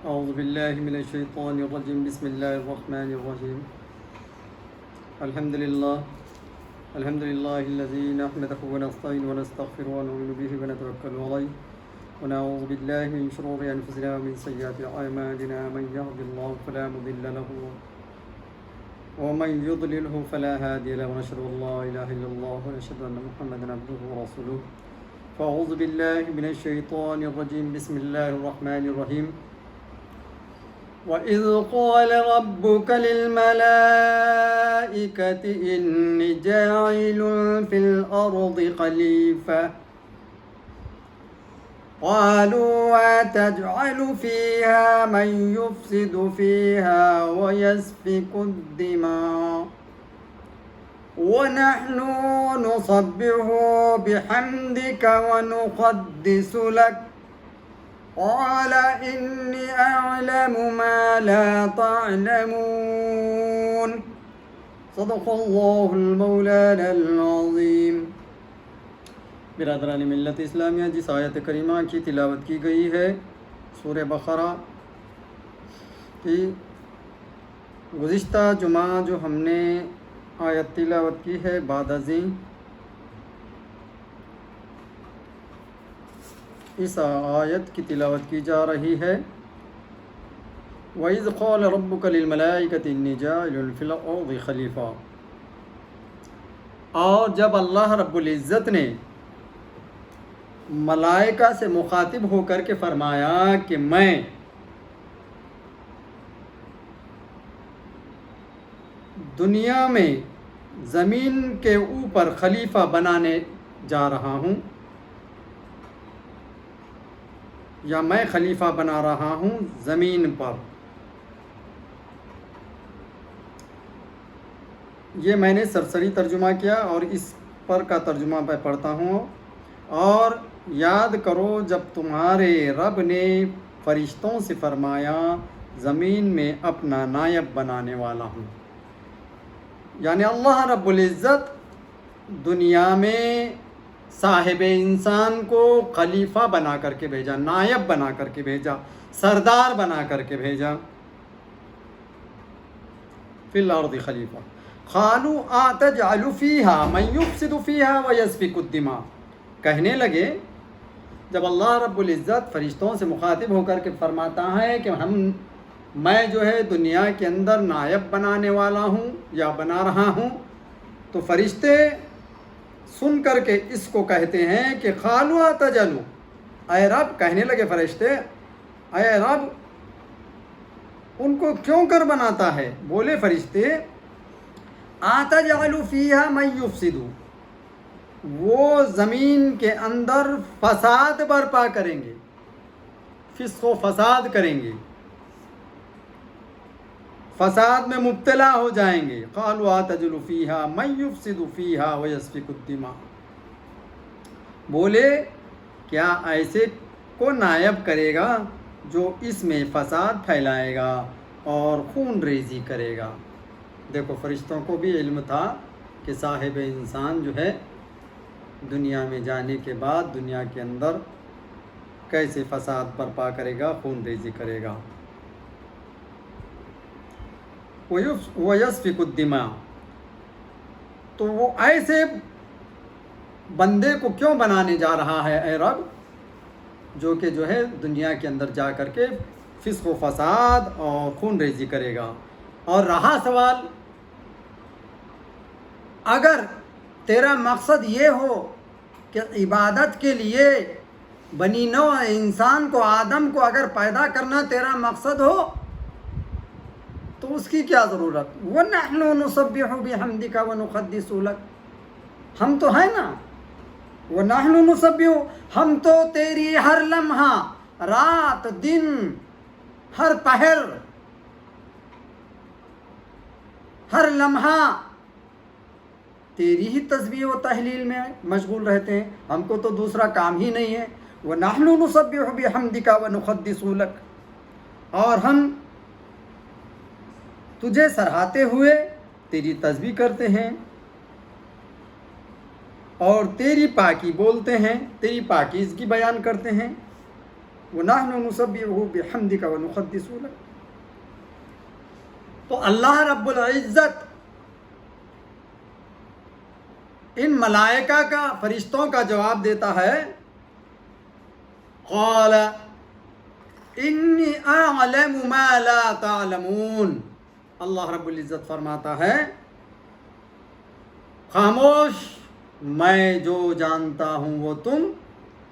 أعوذ بالله من الشيطان الرجيم بسم الله الرحمن الرحيم الحمد لله الذي نحمده ونستعينه ونستغفره ونؤمن به ونتوكل عليه ونعوذ بالله من شرور أنفسنا ومن سيئات أعمالنا من يهد الله فلا مضل له ومن يضلله فلا هادي له ونشهد أن لا إله إلا الله ونشهد أن محمدا عبده ورسوله فأعوذ بالله من الشيطان الرجيم بسم الله الرحمن الرحيم وَإِذْ قَالَ رَبُّكَ لِلْمَلَائِكَةِ إِنِّي جَاعِلٌ فِي الْأَرْضِ خَلِيفَةً قَالُوا أَتَجْعَلُ فِيهَا مَن يُفْسِدُ فِيهَا وَيَسْفِكُ الدِّمَاءَ وَنَحْنُ نُسَبِّحُ بِحَمْدِكَ وَنُقَدِّسُ لَكَ قال إني أعلم ما لا تعلمون صدق اللہ المولانا العظیم۔ برادران ملت اسلامیہ، جس آیت کریمہ کی تلاوت کی گئی ہے سورہ بقرہ کی، گزشتہ جمعہ جو ہم نے آیت تلاوت کی ہے بعد ازیں اس آیت کی تلاوت کی جا رہی ہے وَإِذْ قَالَ رَبُّكَ لِلْمَلَائِكَةِ إِنِّي جَاعِلٌ فِي الْأَرْضِ خَلِيفَةً، اور جب اللہ رب العزت نے ملائکہ سے مخاطب ہو کر کے فرمایا کہ میں دنیا میں زمین کے اوپر خلیفہ بنانے جا رہا ہوں، یا میں خلیفہ بنا رہا ہوں زمین پر، یہ میں نے سرسری ترجمہ کیا اور اس پر کا ترجمہ میں پڑھتا ہوں۔ اور یاد کرو جب تمہارے رب نے فرشتوں سے فرمایا زمین میں اپنا نائب بنانے والا ہوں، یعنی اللہ رب العزت دنیا میں صاحب انسان کو خلیفہ بنا کر کے بھیجا، نائب بنا کر کے بھیجا، سردار بنا کر کے بھیجا۔ فی الارض خلیفہ قالوا اتجعل فیہا من یفسد فیہا ویسفک الدماء، کہنے لگے جب اللہ رب العزت فرشتوں سے مخاطب ہو کر کے فرماتا ہے کہ میں جو ہے دنیا کے اندر نائب بنانے والا ہوں یا بنا رہا ہوں، تو فرشتے سن کر کے اس کو کہتے ہیں کہ قالوا اتجعل، اے رب، کہنے لگے فرشتے اے رب ان کو کیوں کر بناتا ہے؟ بولے فرشتے اتجعل فیہا من یفسد، وہ زمین کے اندر فساد برپا کریں گے، فسق و فساد کریں گے، فساد میں مبتلا ہو جائیں گے۔ قالوا اتجعل فیہا من یفسد فیہا ویسفک الدماء، بولے کیا ایسے کو نائب کرے گا جو اس میں فساد پھیلائے گا اور خون ریزی کرے گا۔ دیکھو فرشتوں کو بھی علم تھا کہ صاحب انسان جو ہے دنیا میں جانے کے بعد دنیا کے اندر کیسے فساد برپا کرے گا، خون ریزی کرے گا۔ وَيَسْفِكُ الدِّمَاءَ، تو وہ ایسے بندے کو کیوں بنانے جا رہا ہے اے رب، جو کہ جو ہے دنیا کے اندر جا کر کے فسق و فساد اور خون ریزی کرے گا۔ اور رہا سوال، اگر تیرا مقصد یہ ہو کہ عبادت کے لیے بنی نوع انسان کو، آدم کو اگر پیدا کرنا تیرا مقصد ہو تو اس کی کیا ضرورت؟ وَنَحْنُ نُسَبِّحُ بِحَمْدِكَ وَنُقَدِّسُ لَكَ، ہم تو ہیں نا، وَنَحْنُ نُسَبِّحُ، ہم تو تیری ہر لمحہ، رات دن، ہر پہر، ہر لمحہ تیری ہی تسبیح و تحلیل میں مشغول رہتے ہیں، ہم کو تو دوسرا کام ہی نہیں ہے۔ وَنَحْنُ نُسَبِّحُ بِحَمْدِكَ وَنُقَدِّسُ لَكَ، اور ہم تجھے سراہتے ہوئے تیری تسبیح کرتے ہیں اور تیری پاکی بولتے ہیں، تیری پاکیزگی بیان کرتے ہیں۔ وَنَحْنُ نُسَبِّحُ بِحَمْدِكَ وَنُقَدِّسُ لَكَ۔ تو اللہ رب العزت ان ملائکہ کا، فرشتوں کا جواب دیتا ہے، قال انی اعلم ما لا تعلمون۔ اللہ رب العزت فرماتا ہے خاموش، میں جو جانتا ہوں وہ تم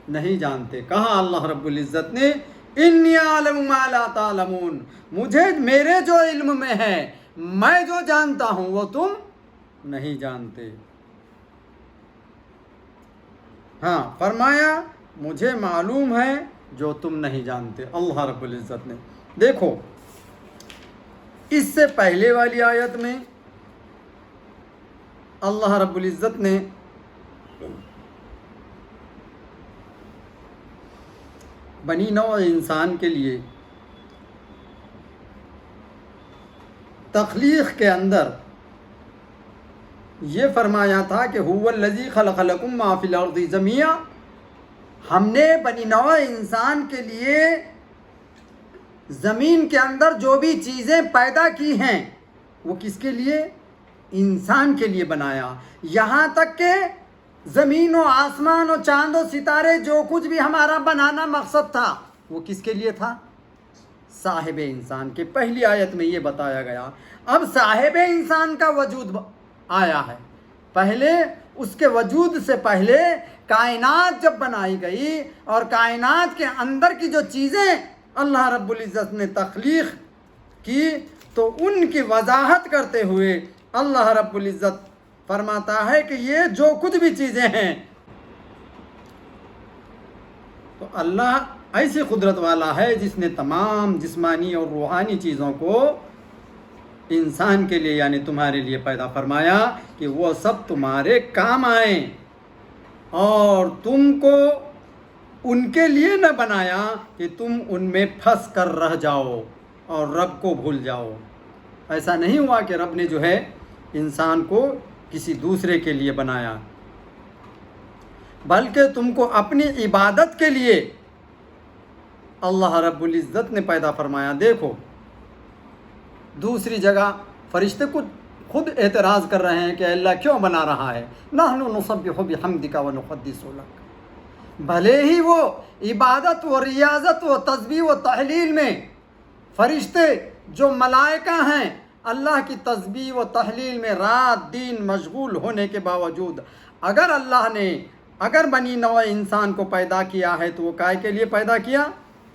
نہیں جانتے۔ کہا اللہ رب العزت نے انی اعلم ما لا تعلمون، مجھے میرے جو علم میں ہے، میں جو جانتا ہوں وہ تم نہیں جانتے۔ ہاں فرمایا مجھے معلوم ہے جو تم نہیں جانتے۔ اللہ رب العزت نے، دیکھو اس سے پہلے والی آیت میں اللہ رب العزت نے بنی نوع انسان کے لیے تخلیق کے اندر یہ فرمایا تھا کہ هو الذی خلق لکم ما فی الارض جمیعا، ہم نے بنی نوع انسان کے لیے زمین کے اندر جو بھی چیزیں پیدا کی ہیں وہ کس کے لیے؟ انسان کے لیے بنایا۔ یہاں تک کہ زمین و آسمان و چاند و ستارے جو کچھ بھی ہمارا بنانا مقصد تھا وہ کس کے لیے تھا؟ صاحب انسان کے۔ پہلی آیت میں یہ بتایا گیا۔ اب صاحب انسان کا وجود آیا ہے، پہلے اس کے وجود سے پہلے کائنات جب بنائی گئی اور کائنات کے اندر کی جو چیزیں اللہ رب العزت نے تخلیق کی تو ان کی وضاحت کرتے ہوئے اللہ رب العزت فرماتا ہے کہ یہ جو کچھ بھی چیزیں ہیں، تو اللہ ایسی قدرت والا ہے جس نے تمام جسمانی اور روحانی چیزوں کو انسان کے لیے یعنی تمہارے لیے پیدا فرمایا کہ وہ سب تمہارے کام آئیں، اور تم کو ان کے لیے نہ بنایا کہ تم ان میں پھنس کر رہ جاؤ اور رب کو بھول جاؤ۔ ایسا نہیں ہوا کہ رب نے جو ہے انسان کو کسی دوسرے کے لیے بنایا، بلکہ تم کو اپنی عبادت کے لیے اللہ رب العزت نے پیدا فرمایا۔ دیکھو دوسری جگہ فرشتے خود اعتراض کر رہے ہیں کہ اللہ کیوں بنا رہا ہے، نحن نسبح بحمدک ونقدس لک۔ بھلے ہی وہ عبادت و ریاضت و تسبیح و تحلیل میں فرشتے جو ملائکہ ہیں اللہ کی تسبیح و تحلیل میں رات دن مشغول ہونے کے باوجود اگر اللہ نے بنی نوع انسان کو پیدا کیا ہے تو وہ کائے کے لیے پیدا کیا؟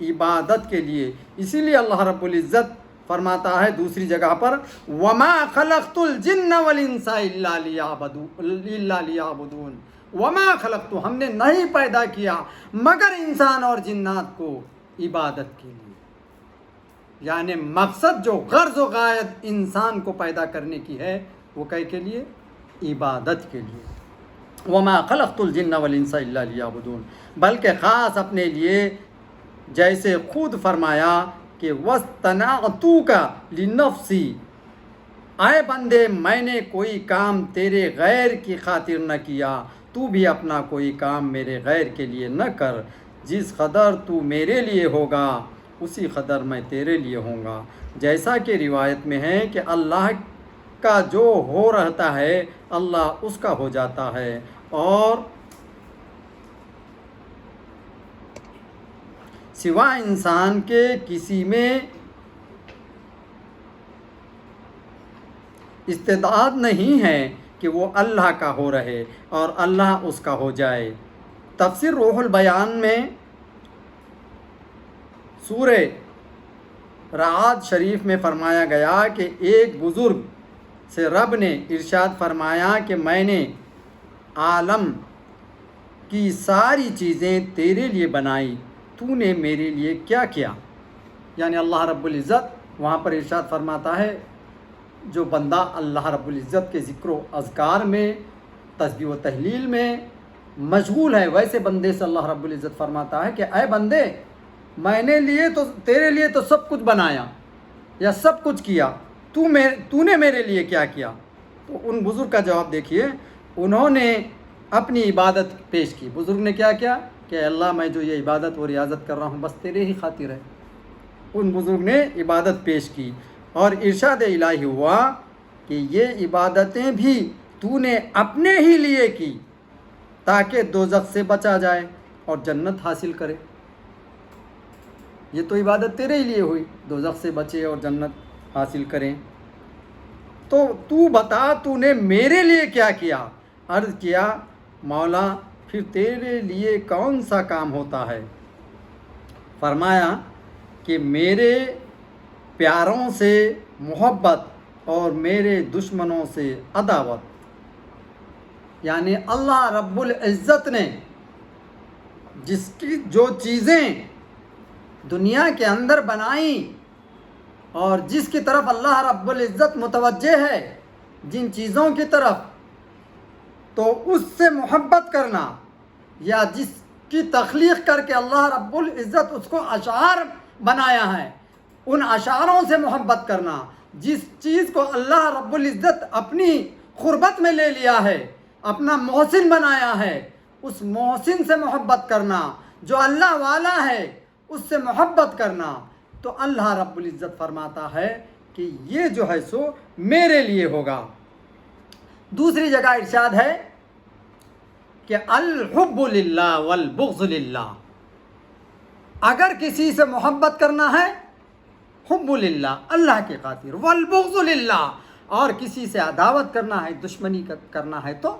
عبادت کے لیے۔ اسی لیے اللہ رب العزت فرماتا ہے دوسری جگہ پر وَمَا خَلَقْتُ الْجِنَّ وَالْإِنسَ إِلَّا لِيَعْبُدُونَ۔ وَمَا خَلَقْتُ، ہم نے نہیں پیدا کیا مگر انسان اور جنات کو عبادت کے لیے، یعنی مقصد جو غرض و غایت انسان کو پیدا کرنے کی ہے وہ کائے کے لیے؟ عبادت کے لیے۔ وَمَا خَلَقْتُ الْجِنَّ وَالْإِنسَ إِلَّا لِيَعْبُدُونَ، بلکہ خاص اپنے لیے جیسے خود فرمایا کہ وَاسْتَنَعْتُكَ لِنَفْسِي، اے بندے میں نے کوئی کام تیرے غیر کی خاطر نہ کیا، تو بھی اپنا کوئی کام میرے غیر کے لیے نہ کر، جس قدر تو میرے لیے ہوگا اسی قدر میں تیرے لیے ہوں گا۔ جیسا کہ روایت میں ہے کہ اللہ کا جو ہو رہتا ہے اللہ اس کا ہو جاتا ہے، اور سوا انسان کے کسی میں استعداد نہیں ہے کہ وہ اللہ کا ہو رہے اور اللہ اس کا ہو جائے۔ تفسیر روح البیان میں سورہ رعد شریف میں فرمایا گیا کہ ایک بزرگ سے رب نے ارشاد فرمایا کہ میں نے عالم کی ساری چیزیں تیرے لیے بنائی، تو نے میرے لیے کیا کیا؟ یعنی اللہ رب العزت وہاں پر ارشاد فرماتا ہے جو بندہ اللہ رب العزت کے ذکر و اذکار میں تسبیح و تحلیل میں مشغول ہے، ویسے بندے سے اللہ رب العزت فرماتا ہے کہ اے بندے میں نے تیرے لیے تو سب کچھ بنایا یا سب کچھ کیا، تو نے میرے لیے کیا کیا؟ تو ان بزرگ کا جواب دیکھیے، انہوں نے اپنی عبادت پیش کی۔ بزرگ نے کیا کیا کہ اللہ میں جو یہ عبادت و ریاضت کر رہا ہوں بس تیرے ہی خاطر ہے۔ ان بزرگ نے عبادت پیش کی اور ارشاد الہی ہوا کہ یہ عبادتیں بھی تو نے اپنے ہی لیے کی تاکہ دوزخ سے بچا جائے اور جنت حاصل کرے۔ یہ تو عبادت تیرے ہی لیے ہوئی، دوزخ سے بچے اور جنت حاصل کریں۔ تو بتا تو نے میرے لیے کیا کیا؟ عرض کیا مولا پھر تیرے لیے کون سا کام ہوتا ہے؟ فرمایا کہ میرے پیاروں سے محبت اور میرے دشمنوں سے عداوت۔ یعنی اللہ رب العزت نے جس کی جو چیزیں دنیا کے اندر بنائیں اور جس کی طرف اللہ رب العزت متوجہ ہے، جن چیزوں کی طرف، تو اس سے محبت کرنا، یا جس کی تخلیق کر کے اللہ رب العزت اس کو اشعار بنایا ہے ان اشعاروں سے محبت کرنا، جس چیز کو اللہ رب العزت اپنی قربت میں لے لیا ہے، اپنا محسن بنایا ہے، اس محسن سے محبت کرنا، جو اللہ والا ہے اس سے محبت کرنا، تو اللہ رب العزت فرماتا ہے کہ یہ جو ہے سو میرے لیے ہوگا۔ دوسری جگہ ارشاد ہے کہ الحب للہ والبغض للہ، اگر کسی سے محبت کرنا ہے حب للہ اللہ کی خاطر، والبغض للہ، اور کسی سے عداوت کرنا ہے، دشمنی کرنا ہے تو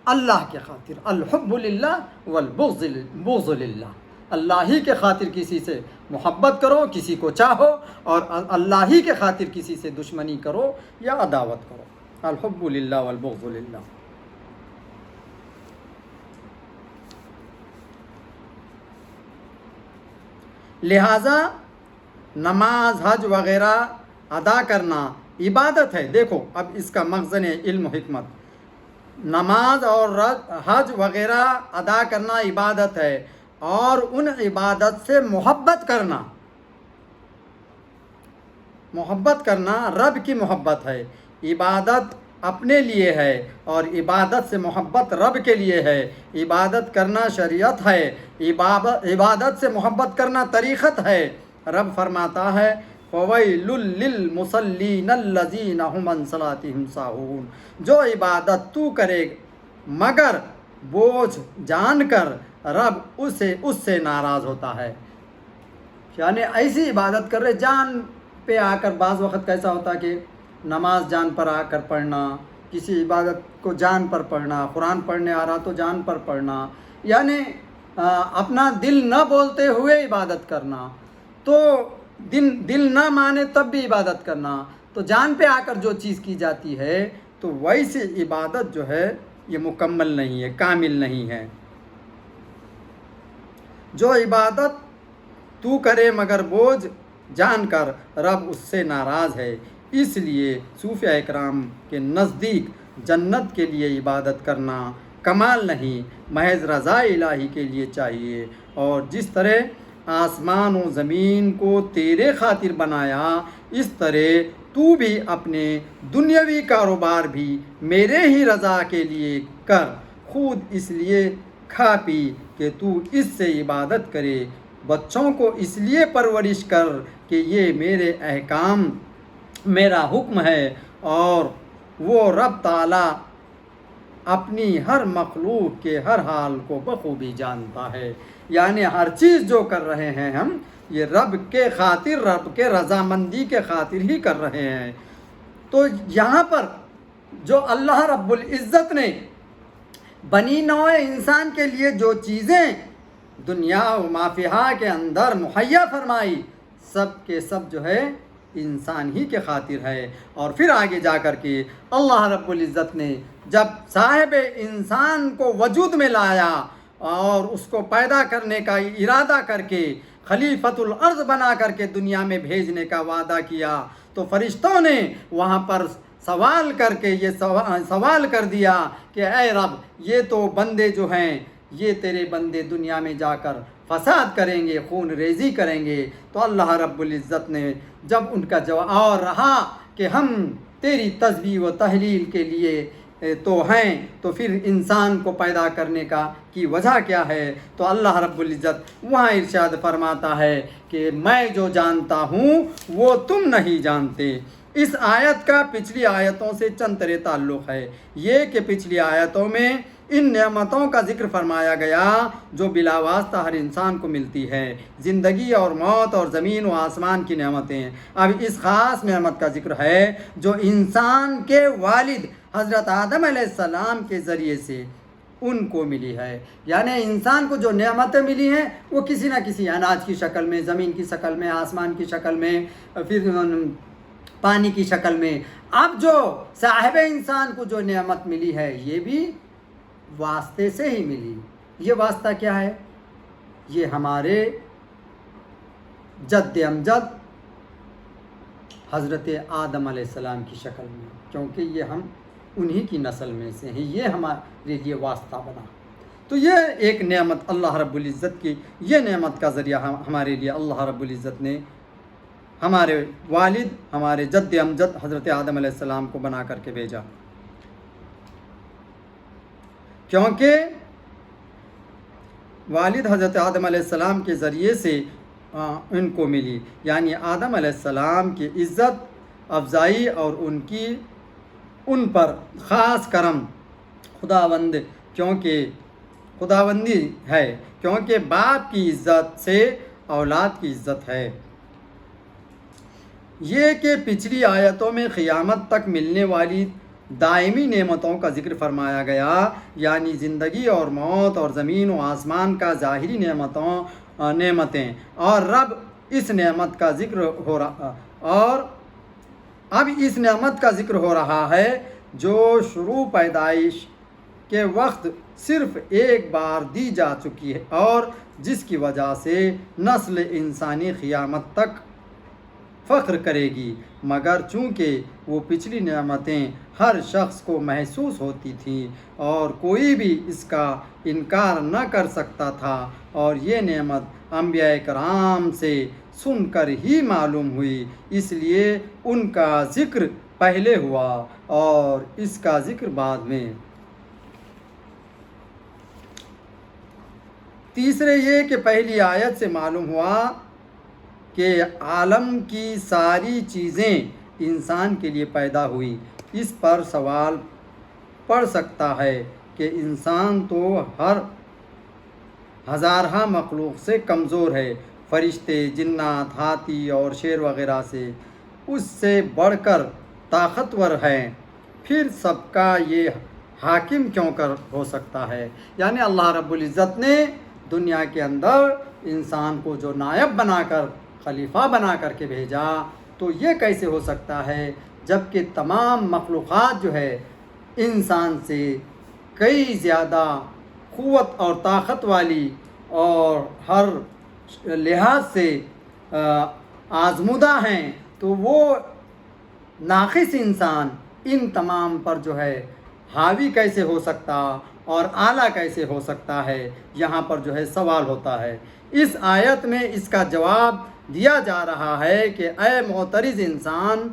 اللہ کے خاطر۔ الحب للہ والبغض للہ، اللہ ہی کے خاطر کسی سے محبت کرو، کسی کو چاہو، اور اللہ ہی کے خاطر کسی سے دشمنی کرو یا عداوت کرو۔ الحب للہ والبغض للہ۔ لہٰذا نماز، حج وغیرہ ادا کرنا عبادت ہے۔ دیکھو اب اس کا مخزن علم و حکمت۔ نماز اور حج وغیرہ ادا کرنا عبادت ہے، اور ان عبادت سے محبت کرنا رب کی محبت ہے۔ عبادت اپنے لیے ہے اور عبادت سے محبت رب کے لیے ہے۔ عبادت کرنا شریعت ہے، عبادت سے محبت کرنا طریقت ہے۔ رب فرماتا ہے فَوَيْلٌ لِّلْمُصَلِّينَ الَّذِينَ هُمْ عَنْ صَلَاتِهِمْ سَاهُونَ، جو عبادت تو کرے مگر بوجھ جان کر رب اس سے ناراض ہوتا ہے۔ یعنی ایسی عبادت کر رہے جان پہ آ کر، بعض وقت کیسا ہوتا کہ نماز جان پر آ کر پڑھنا، کسی عبادت کو جان پر پڑھنا، قرآن پڑھنے آ رہا تو جان پر پڑھنا، یعنی اپنا دل نہ بولتے ہوئے عبادت کرنا، تو دل نہ مانے تب بھی عبادت کرنا، تو جان پہ آ کر جو چیز کی جاتی ہے تو ویسی عبادت جو ہے یہ مکمل نہیں ہے، کامل نہیں ہے۔ جو عبادت تو کرے مگر بوجھ جان کر رب اس سے ناراض ہے، اس لیے صوفیاء اکرام کے نزدیک جنت کے لیے عبادت کرنا کمال نہیں، محض رضا الہی کے لیے چاہیے۔ اور جس طرح آسمان و زمین کو تیرے خاطر بنایا، اس طرح تو بھی اپنے دنیاوی کاروبار بھی میرے ہی رضا کے لیے کر، خود اس لیے کھا پی کہ تو اس سے عبادت کرے، بچوں کو اس لیے پرورش کر کہ یہ میرے احکام، میرا حکم ہے، اور وہ رب تعالیٰ اپنی ہر مخلوق کے ہر حال کو بخوبی جانتا ہے۔ یعنی ہر چیز جو کر رہے ہیں ہم یہ رب کے خاطر، رب کے رضامندی کے خاطر ہی کر رہے ہیں۔ تو یہاں پر جو اللہ رب العزت نے بنی نوع انسان کے لیے جو چیزیں دنیا و مافیہا کے اندر مہیا فرمائی، سب کے سب جو ہے انسان ہی کے خاطر ہے۔ اور پھر آگے جا کر کے اللہ رب العزت نے جب صاحب انسان کو وجود میں لایا اور اس کو پیدا کرنے کا ارادہ کر کے خلیفۃ الارض بنا کر کے دنیا میں بھیجنے کا وعدہ کیا، تو فرشتوں نے وہاں پر سوال کر کے یہ سوال کر دیا کہ اے رب، یہ تو بندے جو ہیں یہ تیرے بندے دنیا میں جا کر فساد کریں گے، خون ریزی کریں گے۔ تو اللہ رب العزت نے جب ان کا جواب اور رہا کہ ہم تیری تسبیح و تحلیل کے لیے تو ہیں، تو پھر انسان کو پیدا کرنے کی وجہ کیا ہے؟ تو اللہ رب العزت وہاں ارشاد فرماتا ہے کہ میں جو جانتا ہوں وہ تم نہیں جانتے۔ اس آیت کا پچھلی آیتوں سے چند طرح تعلق ہے، یہ کہ پچھلی آیتوں میں ان نعمتوں کا ذکر فرمایا گیا جو بلا واسطہ ہر انسان کو ملتی ہے، زندگی اور موت اور زمین و آسمان کی نعمتیں۔ اب اس خاص نعمت کا ذکر ہے جو انسان کے والد حضرت آدم علیہ السلام کے ذریعے سے ان کو ملی ہے۔ یعنی انسان کو جو نعمتیں ملی ہیں وہ کسی نہ کسی اناج کی شکل میں، زمین کی شکل میں، آسمان کی شکل میں، پھر پانی کی شکل میں۔ اب جو صاحب انسان کو جو نعمت ملی ہے یہ بھی واسطے سے ہی ملی۔ یہ واسطہ کیا ہے؟ یہ ہمارے جد امجد حضرت آدم علیہ السلام کی شکل میں، کیونکہ یہ ہم انہی کی نسل میں سے ہیں، یہ ہمارے لیے واسطہ بنا۔ تو یہ ایک نعمت اللہ رب العزت کی، یہ نعمت کا ذریعہ ہمارے لیے اللہ رب العزت نے ہمارے والد، ہمارے جد امجد حضرت آدم علیہ السلام کو بنا کر کے بھیجا، کیونکہ والد حضرت آدم علیہ السلام کے ذریعے سے ان کو ملی۔ یعنی آدم علیہ السلام کی عزت افزائی اور ان پر خاص کرم خداوندی ہے، کیونکہ باپ کی عزت سے اولاد کی عزت ہے۔ یہ کہ پچھلی آیتوں میں قیامت تک ملنے والی دائمی نعمتوں کا ذکر فرمایا گیا، یعنی زندگی اور موت اور زمین و آسمان کا ظاہری نعمتیں، اور اب اس نعمت کا ذکر ہو رہا ہے جو شروع پیدائش کے وقت صرف ایک بار دی جا چکی ہے اور جس کی وجہ سے نسل انسانی قیامت تک فخر کرے گی، مگر چونکہ وہ پچھلی نعمتیں ہر شخص کو محسوس ہوتی تھیں اور کوئی بھی اس کا انکار نہ کر سکتا تھا، اور یہ نعمت انبیاء کرام سے سن کر ہی معلوم ہوئی، اس لیے ان کا ذکر پہلے ہوا اور اس کا ذکر بعد میں۔ تیسرے یہ کہ پہلی آیت سے معلوم ہوا کہ عالم کی ساری چیزیں انسان کے لیے پیدا ہوئی۔ اس پر سوال پڑ سکتا ہے کہ انسان تو ہر ہزارہ مخلوق سے کمزور ہے، فرشتے، جنات، ہاتھی اور شیر وغیرہ سے اس سے بڑھ کر طاقتور ہے، پھر سب کا یہ حاکم کیوں ہو سکتا ہے؟ یعنی اللہ رب العزت نے دنیا کے اندر انسان کو جو نائب بنا کر، خلیفہ بنا کر کے بھیجا، تو یہ کیسے ہو سکتا ہے جبکہ تمام مخلوقات جو ہے انسان سے کئی زیادہ قوت اور طاقت والی اور ہر لحاظ سے آزمودہ ہیں، تو وہ ناقص انسان ان تمام پر جو ہے حاوی کیسے ہو سکتا اور اعلیٰ کیسے ہو سکتا ہے؟ یہاں پر جو ہے سوال ہوتا ہے۔ اس آیت میں اس کا جواب دیا جا رہا ہے کہ اے معترض انسان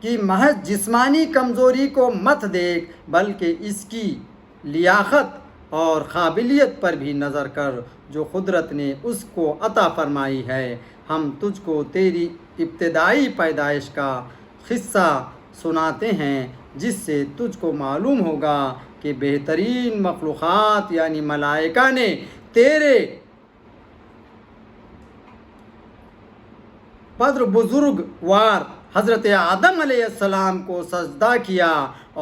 کی محض جسمانی کمزوری کو مت دیکھ، بلکہ اس کی لیاقت اور قابلیت پر بھی نظر کر جو قدرت نے اس کو عطا فرمائی ہے۔ ہم تجھ کو تیری ابتدائی پیدائش کا قصہ سناتے ہیں جس سے تجھ کو معلوم ہوگا کہ بہترین مخلوقات یعنی ملائکہ نے تیرے پدر بزرگوار حضرت آدم علیہ السلام کو سجدہ کیا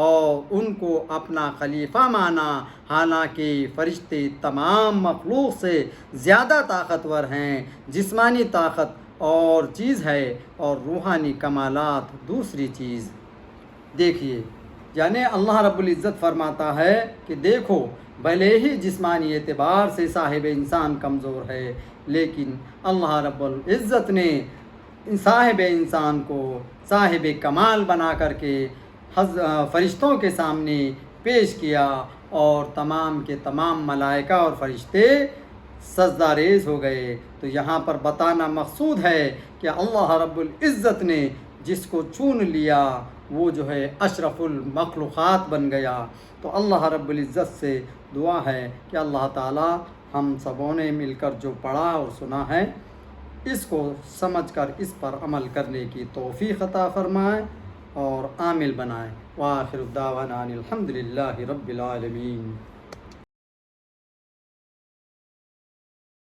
اور ان کو اپنا خلیفہ مانا، حالانکہ فرشتے تمام مخلوق سے زیادہ طاقتور ہیں۔ جسمانی طاقت اور چیز ہے اور روحانی کمالات دوسری چیز۔ دیکھیے، یعنی اللہ رب العزت فرماتا ہے کہ دیکھو، بھلے ہی جسمانی اعتبار سے صاحب انسان کمزور ہے، لیکن اللہ رب العزت نے صاحب انسان کو صاحب کمال بنا کر کے فرشتوں کے سامنے پیش کیا اور تمام کے تمام ملائکہ اور فرشتے سجدہ ریز ہو گئے۔ تو یہاں پر بتانا مقصود ہے کہ اللہ رب العزت نے جس کو چن لیا وہ جو ہے اشرف المخلوقات بن گیا۔ تو اللہ رب العزت سے دعا ہے کہ اللہ تعالی ہم سبوں نے مل کر جو پڑھا اور سنا ہے اس کو سمجھ کر اس پر عمل کرنے کی توفیق عطا فرمائے اور عامل بنائے۔ وآخر الدعوانا ان الحمد للہ رب العالمین۔